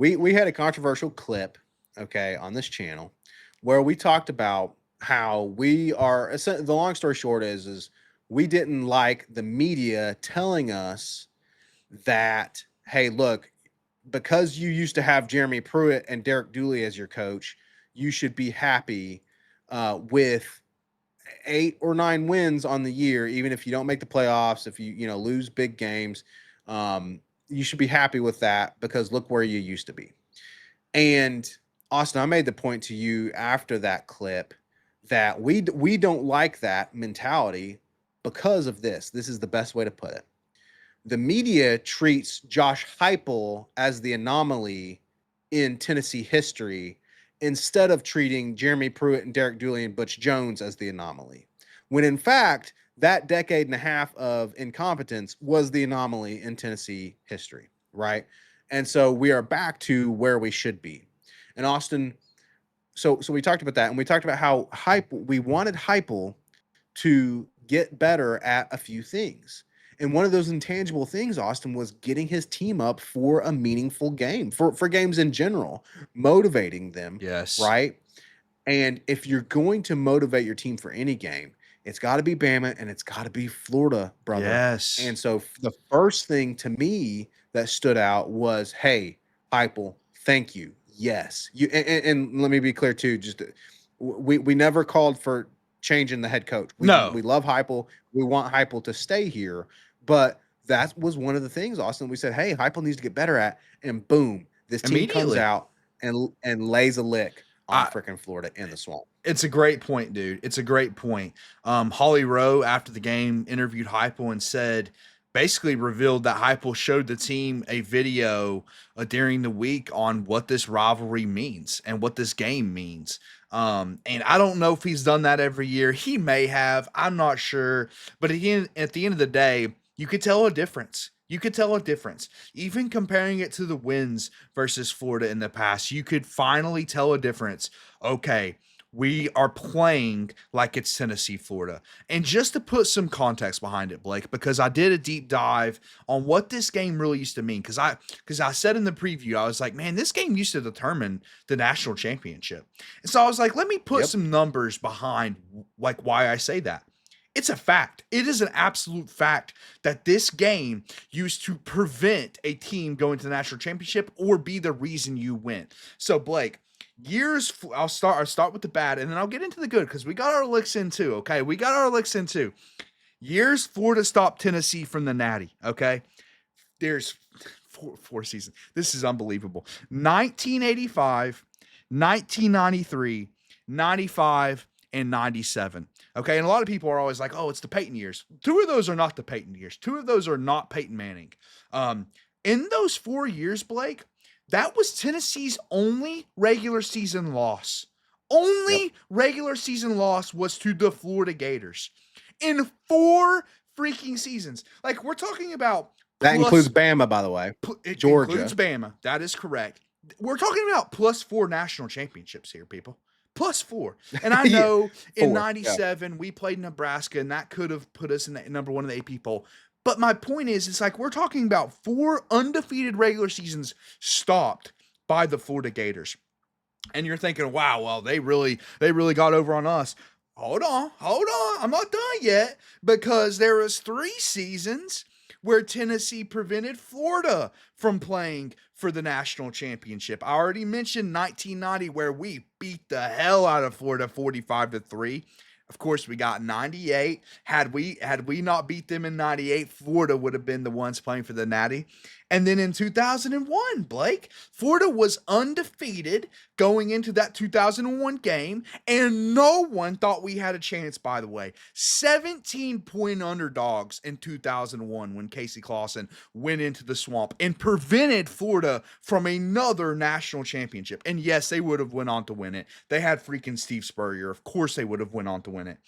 we had a controversial clip, okay, on this channel where we talked about how the long story short is we didn't like the media telling us that, hey, look, because you used to have Jeremy Pruitt and Derek Dooley as your coach, you should be happy with 8 or 9 wins on the year, even if you don't make the playoffs, if you lose big games. You should be happy with that because look where you used to be. And Austin, I made the point to you after that clip that we don't like that mentality because of this. This is the best way to put it. The media treats Josh Heupel as the anomaly in Tennessee history instead of treating Jeremy Pruitt and Derek Dooley and Butch Jones as the anomaly. When in fact, that decade and a half of incompetence was the anomaly in Tennessee history, right? And so we are back to where we should be. And Austin, so we talked about that, and we talked about how we wanted Heupel to get better at a few things. And one of those intangible things, Austin, was getting his team up for a meaningful game, for games in general, motivating them, Yes. right? And if you're going to motivate your team for any game, it's got to be Bama and it's got to be Florida, brother. Yes. And so the first thing to me that stood out was, hey, Heupel, thank you. Yes. And let me be clear too, just we never called for changing the head coach. No. We love Heupel. We want Heupel to stay here. But that was one of the things, Austin, we said, hey, Heupel needs to get better at. And boom, this team comes Immediately. out and lays a lick on I freaking Florida in the swamp. It's a great point, dude. It's a great point. Holly Rowe, after the game, interviewed Heupel and said, basically revealed that Heupel showed the team a video during the week on what this rivalry means and what this game means. And I don't know if he's done that every year. He may have. I'm not sure. But again, at the end of the day, you could tell a difference. You could tell a difference. Even comparing it to the wins versus Florida in the past, you could finally tell a difference. Okay, we are playing like it's Tennessee, Florida. And just to put some context behind it, Blake, because I did a deep dive on what this game really used to mean. Because I said in the preview, I was like, man, this game used to determine the national championship. And so I was like, let me put some numbers behind like why I say that. It's a fact. It is an absolute fact that this game used to prevent a team going to the national championship or be the reason you win. So, Blake, I'll start with the bad and then I'll get into the good because we got our licks in too. Okay, we got our licks in too. Years Florida stopped Tennessee from the Natty. Okay, there's four seasons. This is unbelievable. 1985, 1993, 95, and 97. Okay, and a lot of people are always like, oh, it's the Peyton years. 2 of those are not the Peyton years. 2 of those are not Peyton Manning. In those 4 years, Blake, that was Tennessee's only regular season loss. Only regular season loss was to the Florida Gators. In 4 freaking seasons. Like, we're talking about... That includes Bama, by the way. Georgia. Includes Bama. That is correct. We're talking about +4 national championships here, people. +4. And I know in 97, we played Nebraska, and that could have put us in the number 1 of the AP poll. But my point is, it's like we're talking about 4 undefeated regular seasons stopped by the Florida Gators. And you're thinking, wow, well, they really got over on us. Hold on. I'm not done yet, because there was 3 seasons where Tennessee prevented Florida from playing for the national championship. I already mentioned 1990, where we beat the hell out of Florida 45-3. Of course, we got 98. Had we not beat them in 98, Florida would have been the ones playing for the Natty. And then in 2001, Blake, Florida was undefeated going into that 2001 game, and no one thought we had a chance, by the way. 17-point underdogs in 2001 when Casey Clausen went into the swamp and prevented Florida from another national championship. And yes, they would have went on to win it. They had freaking Steve Spurrier. Of course they would have went on to win it.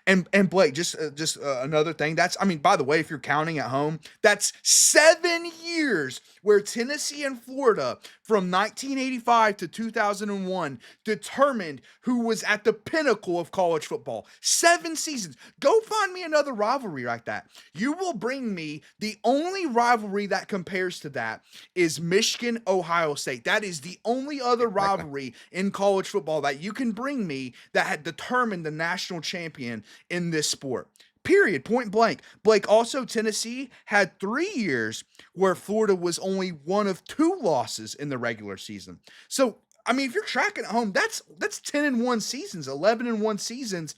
And Blake, just another thing. By the way, if you're counting at home, that's 7 years years where Tennessee and Florida from 1985 to 2001 determined who was at the pinnacle of college football. 7 seasons. Go find me another rivalry like that. You will bring me the only rivalry that compares to that is Michigan Ohio State. That is the only other Exactly. rivalry in college football that you can bring me that had determined the national champion in this sport. Period. Point blank. Blake, also Tennessee had 3 years where Florida was only one of 2 losses in the regular season. So, I mean, if you're tracking at home, that's 10-1 seasons, 11-1 seasons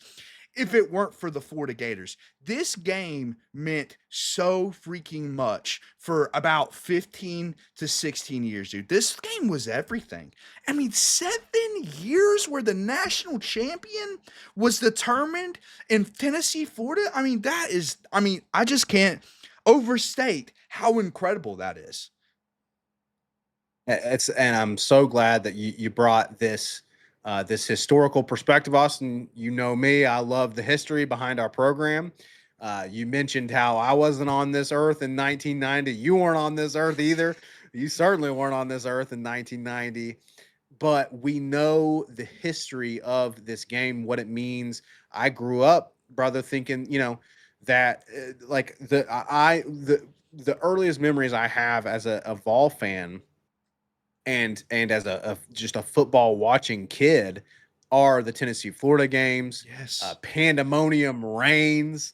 if it weren't for the Florida Gators. This game meant so freaking much for about 15 to 16 years, dude. This game was everything. I mean, 7 years where the national champion was determined in Tennessee, Florida. I mean, I just can't overstate how incredible that is. And I'm so glad that you brought this historical perspective, Austin. You know me, I love the history behind our program. You mentioned how I wasn't on this earth in 1990. You weren't on this earth either. You certainly weren't on this earth in 1990. But we know the history of this game, what it means. I grew up, brother, thinking, that like the earliest memories I have as a Vol fan and as a just a football watching kid are the Tennessee Florida games, Yes. pandemonium reigns,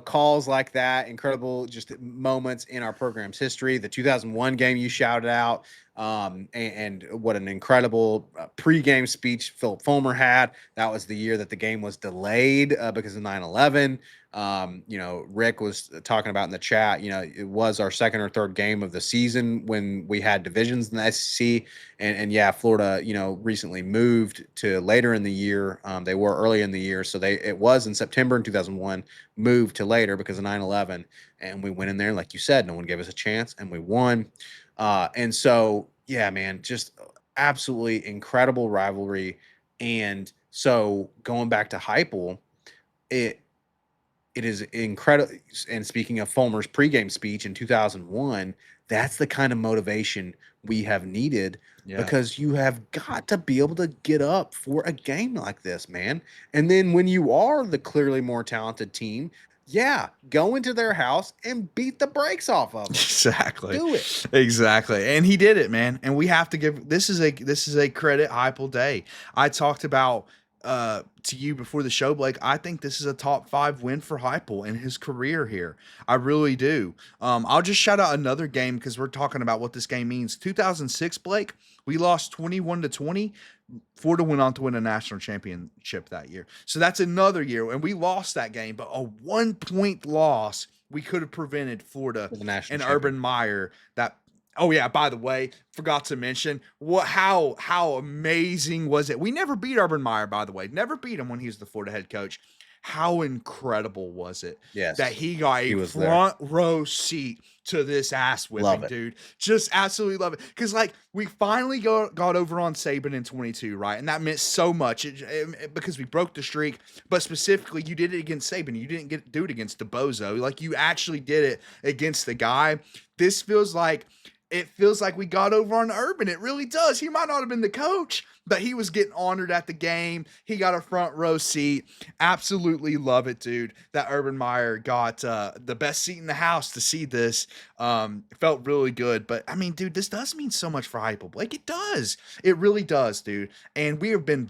calls like that, incredible just moments in our program's history. The 2001 game you shouted out, and what an incredible pregame speech Philip Fulmer had. That was the year that the game was delayed because of 9/11. Rick was talking about in the chat, it was our second or third game of the season when we had divisions in the SEC. And yeah, Florida, recently moved to later in the year. They were early in the year. So it was in September in 2001, moved to later because of 9/11. And we went in there, like you said, no one gave us a chance and we won. And so, yeah, man, just absolutely incredible rivalry. And so going back to Heupel, it, it is incredible. And speaking of Fulmer's pregame speech in 2001, that's the kind of motivation we have needed Yeah. because you have got to be able to get up for a game like this, man. And then when you are the clearly more talented team, yeah, go into their house and beat the brakes off of them. Exactly. Do it. Exactly. And he did it, man. And we have to give this is a credit Heupel day. I talked about to you before the show, Blake. I think this is a top 5 win for Heupel in his career here. I really do. I'll just shout out another game because we're talking about what this game means. 2006, Blake, we lost 21-20. Florida went on to win a national championship that year. So that's another year. And we lost that game, but a 1-point loss, we could have prevented Florida For the national and champion. Urban Meyer that. Oh yeah, by the way, forgot to mention how amazing was it? We never beat Urban Meyer, by the way. Never beat him when he was the Florida head coach. How incredible was it Yes, that he got a he was there. front row seat to this ass whipping, Love it. dude? Just absolutely love it. Because, like, we finally got over on Saban in 22, right? And that meant so much because we broke the streak. But specifically, you did it against Saban. You didn't do it against the bozo. Like, you actually did it against the guy. This feels like we got over on Urban. It really does. He might not have been the coach, but he was getting honored at the game. He got a front row seat. Absolutely love it, dude. That Urban Meyer got the best seat in the house to see this. Felt really good. But, I mean, dude, this does mean so much for Heupel. Like, it does. It really does, dude. And we've been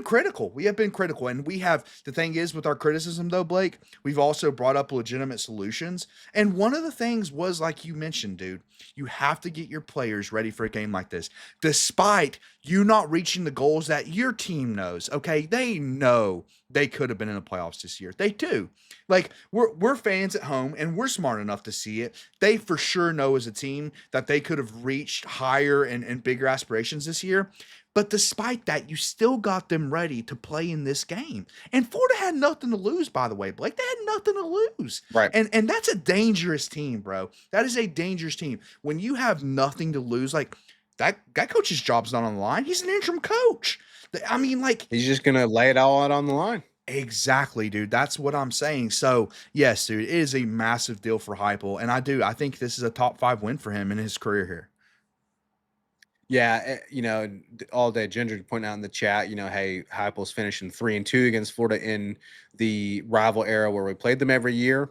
critical. We have been critical. And the thing is with our criticism, though, Blake, we've also brought up legitimate solutions. And one of the things was, like you mentioned, dude, you have to get your players ready for a game like this, despite you not reaching the goals that your team knows. Okay, they know they could have been in the playoffs this year. They do. Like, we're fans at home, and we're smart enough to see it. They for sure know as a team that they could have reached higher and bigger aspirations this year. But despite that, you still got them ready to play in this game. And Florida had nothing to lose, by the way, Blake. They had nothing to lose. Right. And that's a dangerous team, bro. That is a dangerous team. When you have nothing to lose, like that coach's job's not on the line. He's an interim coach. I mean, like, He's just gonna lay it all out on the line. Exactly, dude. That's what I'm saying. So, yes, dude, it is a massive deal for Heupel, and I think this is a top 5 win for him in his career here. Yeah, all day Ginger pointing out in the chat, hey, Heupel's finishing 3-2 against Florida in the rival era where we played them every year.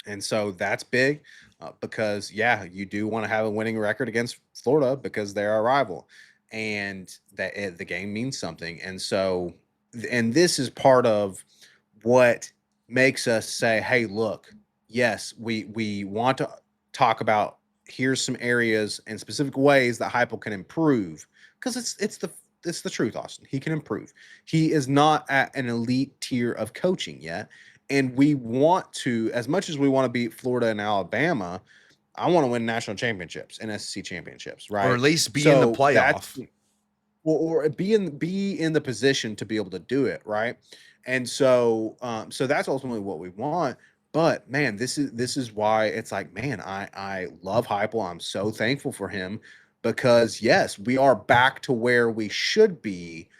And so that's big because, yeah, you do want to have a winning record against Florida because they're a rival, and the game means something. And so, and this is part of what makes us say, hey, look, yes, we want to talk about, here's some areas and specific ways that Heupel can improve, because it's the truth, Austin. He can improve. He is not at an elite tier of coaching yet. And we want to, as much as we want to beat Florida and Alabama, I want to win national championships and SEC championships, Or at right? least be in the So that's, playoff. or be in the position to be able to do it, right? And so that's ultimately what we want. But man, this is why it's like, man, I love Heupel. I'm so thankful for him, because yes, we are back to where we should be,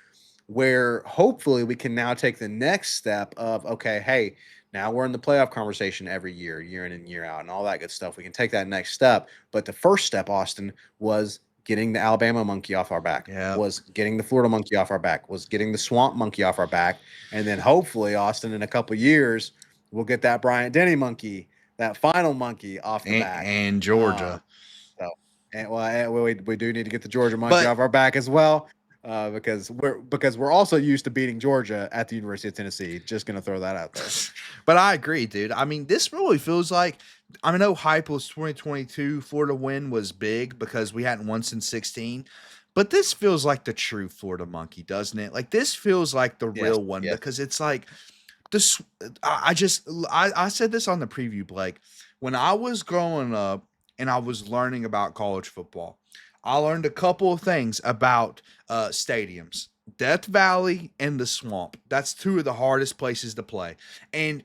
where hopefully we can now take the next step of, okay, hey, now we're in the playoff conversation every year in and year out, and all that good stuff. We can take that next step. But the first step, Austin, was getting the Alabama monkey off our back, Yeah. was getting the Florida monkey off our back, was getting the swamp monkey off our back. And then hopefully, Austin, in a couple of years, we'll get that Bryant Denny monkey, that final monkey off the back. And Um, Georgia. so, we do need to get the Georgia monkey But off our back as well, because we're also used to beating Georgia at the University of Tennessee. Just gonna throw that out there. but I agree, dude. I mean, this really feels like, I know Heupel's 2022 Florida win was big because we hadn't won since 16, but this feels like the true Florida monkey, doesn't it? Like, this feels like the Yes, real one yes, because it's like this. I said this on the preview, Blake. When I was growing up and I was learning about college football, I learned a couple of things about stadiums. Death Valley and the Swamp. That's two of the hardest places to play. And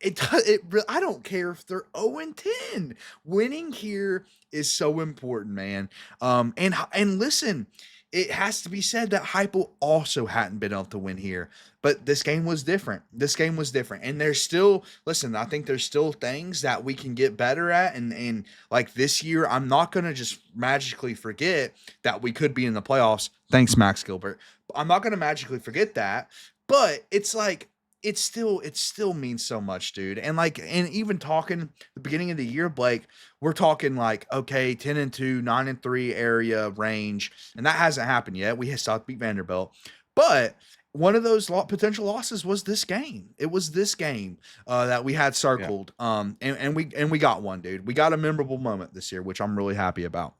I don't care if they're 0 and 10. Winning here is so important, man. And listen, it has to be said that Heupel also hadn't been able to win here, but this game was different. This game was different, and there's still, listen, I think there's still things that we can get better at, and like this year, I'm not gonna just magically forget that we could be in the playoffs. Thanks, Max Gilbert. I'm not gonna magically forget that, but it's like it still means so much, dude. And like, and even talking the beginning of the year, Blake, we're talking like, okay, 10-2, 9-3 area range, and that hasn't happened yet. We still have to beat Vanderbilt, but one of those potential losses was this game. It was this game that we had yeah. circled, and we got one, dude. We got a memorable moment this year, which I'm really happy about.